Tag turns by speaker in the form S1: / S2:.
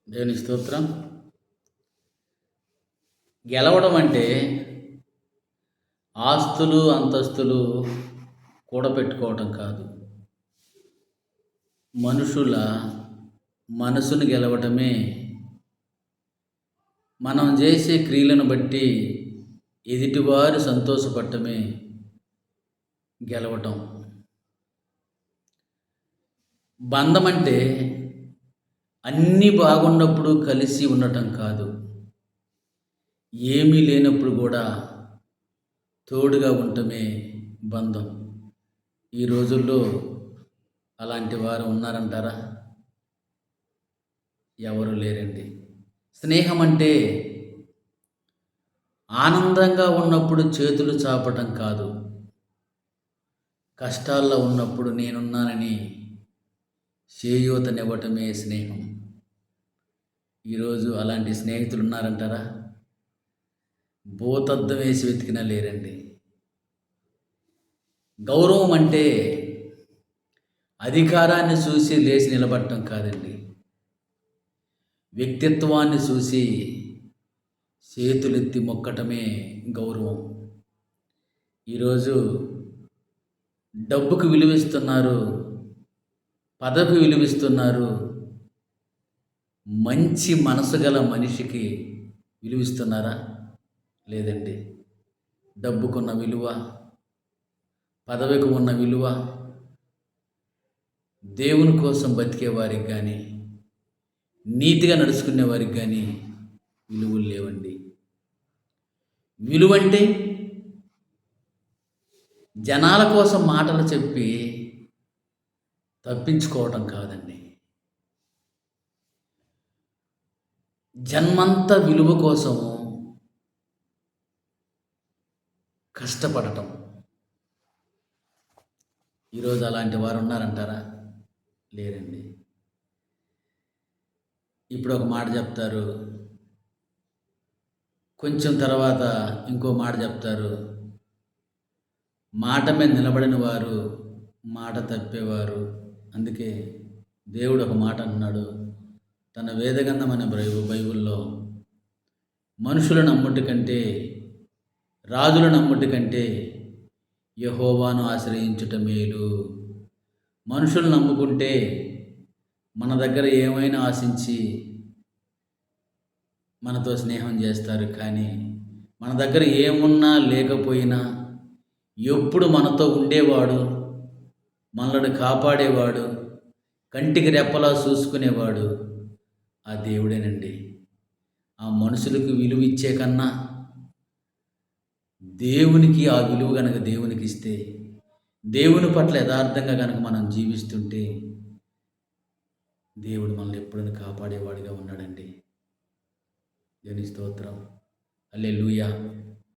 S1: దేవుని స్తోత్రం. గెలవడం అంటే ఆస్తులు, అంతస్తులు కూడబెట్టుకోవటం కాదు. మనుషుల మనసును గెలవటమే. మనం చేసే క్రియలను బట్టి ఎదుటివారు సంతోషపడటమే గెలవటం. బంధం అంటే అన్నీ బాగున్నప్పుడు కలిసి ఉండటం కాదు. ఏమీ లేనప్పుడు కూడా తోడుగా ఉండటమే బంధం. ఈ రోజుల్లో అలాంటి వారు ఉన్నారంటారా? ఎవరు లేరండి. స్నేహం అంటే ఆనందంగా ఉన్నప్పుడు చేతులు చాపటం కాదు. కష్టాల్లో ఉన్నప్పుడు నేనున్నానని చేయూతనివ్వటమే స్నేహం. ఈరోజు అలాంటి స్నేహితులు ఉన్నారంటారా? భూతద్దం వేసి వెతికినా లేరండి. గౌరవం అంటే అధికారాన్ని చూసి లేచి నిలబడటం కాదండి. వ్యక్తిత్వాన్ని చూసి చేతులెత్తి మొక్కటమే గౌరవం. ఈరోజు డబ్బుకు విలువిస్తున్నారు, పదవికి విలువిస్తున్నారు, మంచి మనసు గల మనిషికి విలువిస్తున్నారా? లేదండి. డబ్బుకున్న విలువ, పదవికి ఉన్న విలువ దేవుని కోసం బతికే వారికి కానీ, నీతిగా నడుచుకునే వారికి కానీ విలువలు లేవండి. విలువంటే జనాల కోసం మాటలు చెప్పి తప్పించుకోవటం కాదండి. జన్మంతా విలువ కోసం కష్టపడటం. ఈరోజు అలాంటి వారు ఉన్నారంటారా? లేరండి. ఇప్పుడు ఒక మాట చెప్తారు, కొంచెం తర్వాత ఇంకో మాట చెప్తారు. మాట మీద నిలబడిన వారు మాట తప్పేవారు. అందుకే దేవుడు ఒక మాట అన్నాడు తన వేదగ్రంథం అనే బైబిల్లో, మనుషుల నమ్ముటి కంటే, రాజుల నమ్ముటి కంటే యెహోవాను ఆశ్రయించుట మేలు. మనుషులు నమ్ముకుంటే మన దగ్గర ఏమైనా ఆశించి మనతో స్నేహం చేస్తారు. కానీ మన దగ్గర ఏమున్నా లేకపోయినా ఎప్పుడు మనతో ఉండేవాడు, మనల్ని కాపాడేవాడు, కంటికి రెప్పలా చూసుకునేవాడు ఆ దేవుడేనండి. ఆ మనుషులకు విలువ ఇచ్చే కన్నా దేవునికి ఆ విలువ గనక దేవునికి ఇస్తే, దేవుని పట్ల యథార్థంగా కనుక మనం జీవిస్తుంటే దేవుడు మనల్ని ఎప్పుడైనా కాపాడేవాడిగా ఉన్నాడండి. దేవుని స్తోత్రం. హల్లెలూయా.